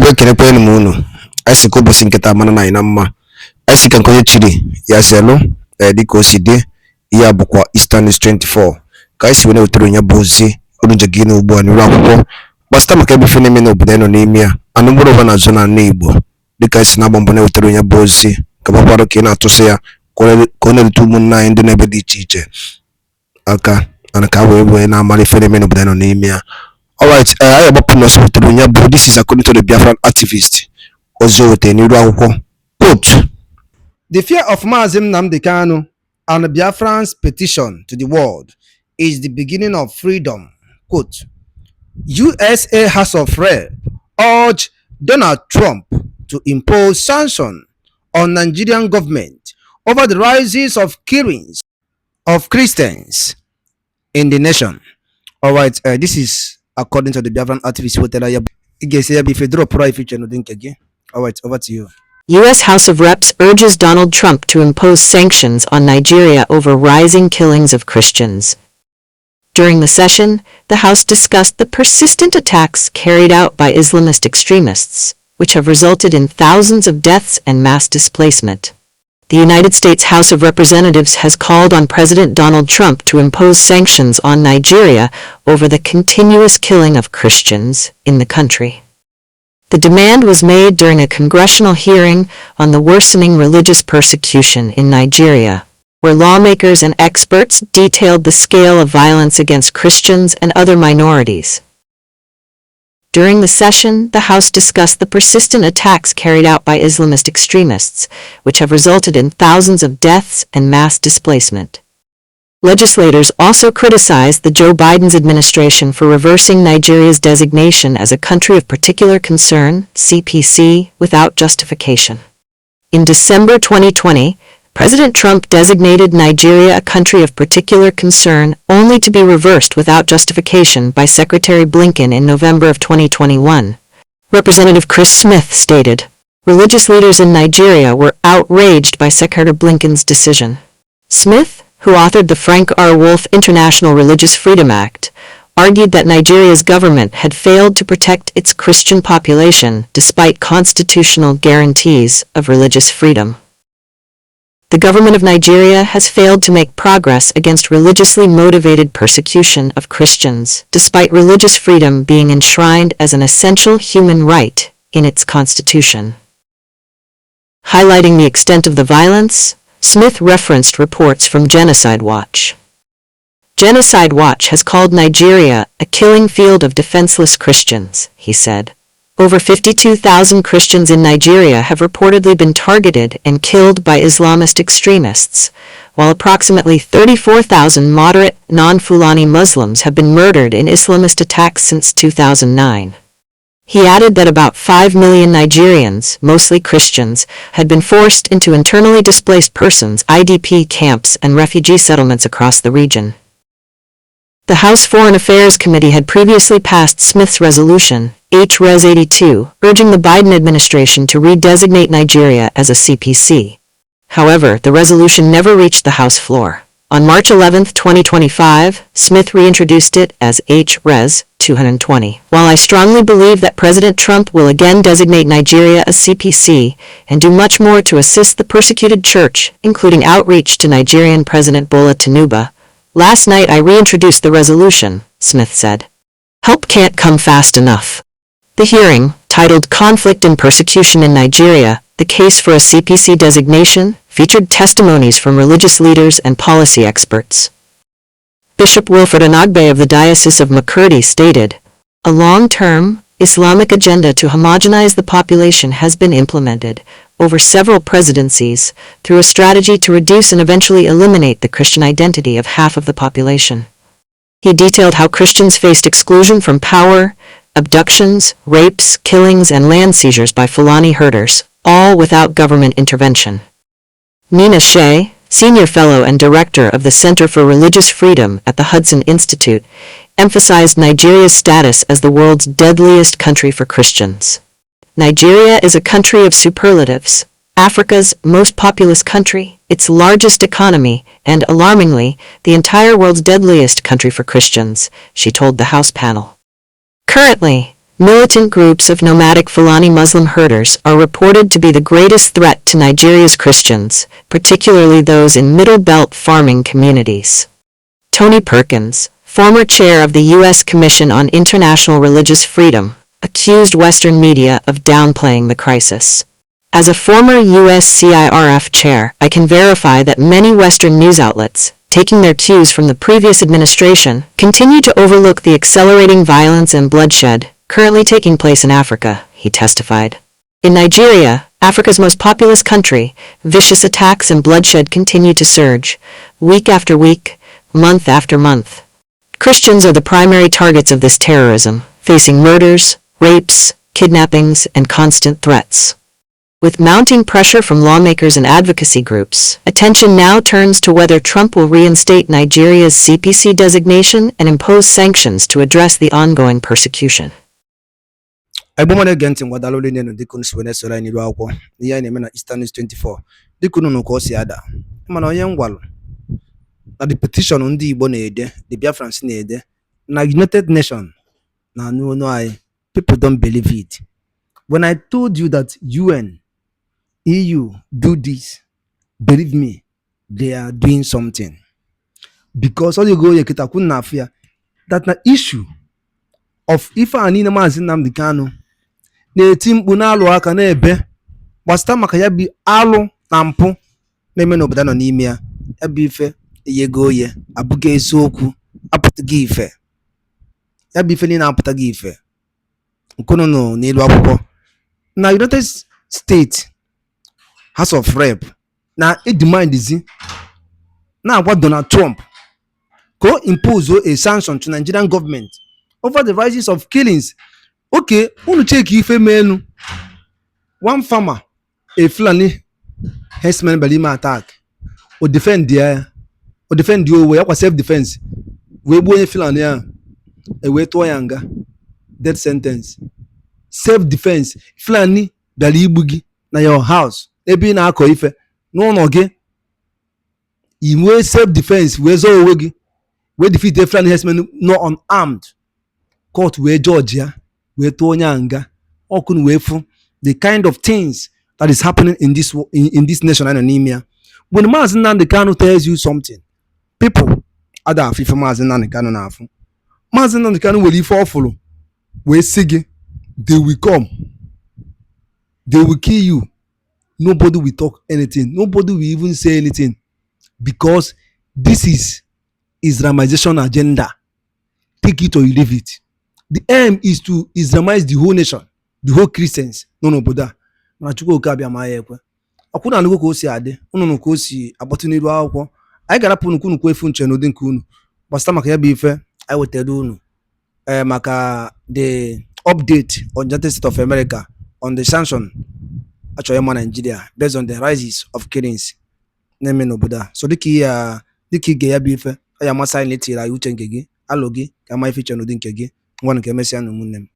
Igwe kenekwe munu. Esi ko bosi nketa mana na ina mma. Esi kan konye chiri ya zelo diko oside ya bukwa Eastern News 24. Ka esi wene utero nya bozi olunje gine ugbo ani akwụkwọ gbasata maka ebe ife na-eme n'obodo anyị nọ n'ime ya anụ mkpụrụ ụba na-azụ na ala Igbo dịka esi na-agba mbọ na-ewetara nya bozi ka gbakwara ka ị na-atụsị ya ka ọ na-erute ụmụnna anyị ndị n'ebe dị iche iche aka ana ka wee na-amara ife na-eme n'obodo anyị nọ n'ime ya. Alright, I agbapụ n'ọsọ wetara nya bụ this is according to the Biafran activist ozi o wetara n'iru akwụkwọ. Quote: The fear of Mazi Nnamdi Kanu and Biafran's petition to the world is the beginning of freedom. Quote: USA House of Rep urged Donald Trump to impose sanctions on Nigerian government over the rises of killings of Christians in the nation. All right, this is according to the Biafran activist. All right, over to you. U.S. House of Reps urges Donald Trump to impose sanctions on Nigeria over rising killings of Christians. During the session, the House discussed the persistent attacks carried out by Islamist extremists, which have resulted in thousands of deaths and mass displacement. The United States House of Representatives has called on President Donald Trump to impose sanctions on Nigeria over the continuous killing of Christians in the country. The demand was made during a congressional hearing on the worsening religious persecution in Nigeria, where lawmakers and experts detailed the scale of violence against Christians and other minorities. During the session, the House discussed the persistent attacks carried out by Islamist extremists, which have resulted in thousands of deaths and mass displacement. Legislators also criticized the Joe Biden's administration for reversing Nigeria's designation as a country of particular concern, CPC, without justification. In December 2020, President Trump designated Nigeria a country of particular concern only to be reversed without justification by Secretary Blinken in November of 2021. Representative Chris Smith stated, "Religious leaders in Nigeria were outraged by Secretary Blinken's decision." Smith, who authored the Frank R. Wolf International Religious Freedom Act, argued that Nigeria's government had failed to protect its Christian population despite constitutional guarantees of religious freedom. The government of Nigeria has failed to make progress against religiously motivated persecution of Christians, despite religious freedom being enshrined as an essential human right in its constitution. Highlighting the extent of the violence, Smith referenced reports from Genocide Watch. Genocide Watch has called Nigeria a killing field of defenseless Christians, he said. Over 52,000 Christians in Nigeria have reportedly been targeted and killed by Islamist extremists, while approximately 34,000 moderate, non-Fulani Muslims have been murdered in Islamist attacks since 2009. He added that about 5 million Nigerians, mostly Christians, had been forced into internally displaced persons (IDP) camps and refugee settlements across the region. The House Foreign Affairs Committee had previously passed Smith's resolution, H-Res 82, urging the Biden administration to redesignate Nigeria as a CPC. However, the resolution never reached the House floor. On March 11, 2025, Smith reintroduced it as H-Res 220. While I strongly believe that President Trump will again designate Nigeria a CPC and do much more to assist the persecuted church, including outreach to Nigerian President Bola Tinubu, last night I reintroduced the resolution, Smith said. Help can't come fast enough. The hearing, titled Conflict and Persecution in Nigeria, the Case for a CPC Designation, featured testimonies from religious leaders and policy experts. Bishop Wilfred Anagbe of the Diocese of Makurdi stated, "A long-term, Islamic agenda to homogenize the population has been implemented, over several presidencies, through a strategy to reduce and eventually eliminate the Christian identity of half of the population." He detailed how Christians faced exclusion from power, abductions, rapes, killings, and land seizures by Fulani herders, all without government intervention. Nina Shea, senior fellow and director of the Center for Religious Freedom at the Hudson Institute, emphasized Nigeria's status as the world's deadliest country for Christians. Nigeria is a country of superlatives, Africa's most populous country, its largest economy, and, alarmingly, the entire world's deadliest country for Christians, she told the House panel. Currently, Militant groups of nomadic Fulani Muslim herders are reported to be the greatest threat to Nigeria's Christians, particularly those in Middle Belt farming communities. Tony Perkins, former chair of the U.S. Commission on International Religious Freedom, accused Western media of downplaying the crisis. As a former U.S. CIRF chair, I can verify that many Western news outlets, taking their cues from the previous administration, continue to overlook the accelerating violence and bloodshed currently taking place in Africa, he testified. In Nigeria, Africa's most populous country, vicious attacks and bloodshed continue to surge, week after week, month after month. Christians are the primary targets of this terrorism, facing murders, rapes, kidnappings, and constant threats. With mounting pressure from lawmakers and advocacy groups, attention now turns to whether Trump will reinstate Nigeria's CPC designation and impose sanctions to address the ongoing persecution. Agbomane genti ngwadalo le nenu dikun swene sola ni akwụkwọ ihe na-eme na Eastern News 24 dikun no ka o si ada mana onye ngwalu na the petition ndị Igbo na-ede the Biafrans na-ede na United Nations na no I people don't believe it. When I told you that UN, EU do this, believe me, they are doing something. Because all you go yekita na fear that na issue of ife ani na Maazị Nnamdi Kanu na-eti mkpu na-alụ aka na-ebe gbasata maka ya bi alụ na mpụ na-eme n'obodo nọ n'ime ya bụ ife eyego oye abụghị eziokwu apụtaghị ife ya bụ ife niile apụtaghị ife nkunu nọ n'elu akwụkwọ na United States House of Rep na edemandzi na-agwa Donald Trump ka o impose a sanction to Nigerian government over the rise of killings. Okay, unu check ife menu. One farmer, a Fulani herdsman belima attack, or defend the way or self defense. We boy Fulani a way to yanga death sentence. Self defense Fulani bali bugi na your house. Ebi na ako ife no ge. Imwe self defense we zo wegi we defeat the Fulani herdsman not unarmed. Court we Georgia. We to nyanga okun wefu the kind of things that is happening in this nation and anemia. When Maazị Nnamdi Kanu tells you something, people ada afife Maazị Nnamdi Kanu na afu. Maazị Nnamdi Kanu will ife ofulu we sige they will come, they will kill you. Nobody will talk anything, nobody will even say anything, because this is Islamization agenda. Take it or you leave it. The aim is to Islamize the whole nation, the whole Christians. No, Buddha. Na chukwu okabia ma ekwe. Akuna nuko ko si ade, unu no ko si abotini ru akwụkwọ. Anyị gara pụ nukwu nukwu efu nche no dị nke unu. Basta maka ya bụ ife, anyị wetara unu. Maka the update on the United States of America on the sanction actually in Nigeria based on the rises of killings. Neme no Buddha. So diki ge ya bụ ife, aya masai letira uche nke gị, alo gị ka ma ife che no dị nke gị. Ngwanụ ka emesịa na ụmụnne m.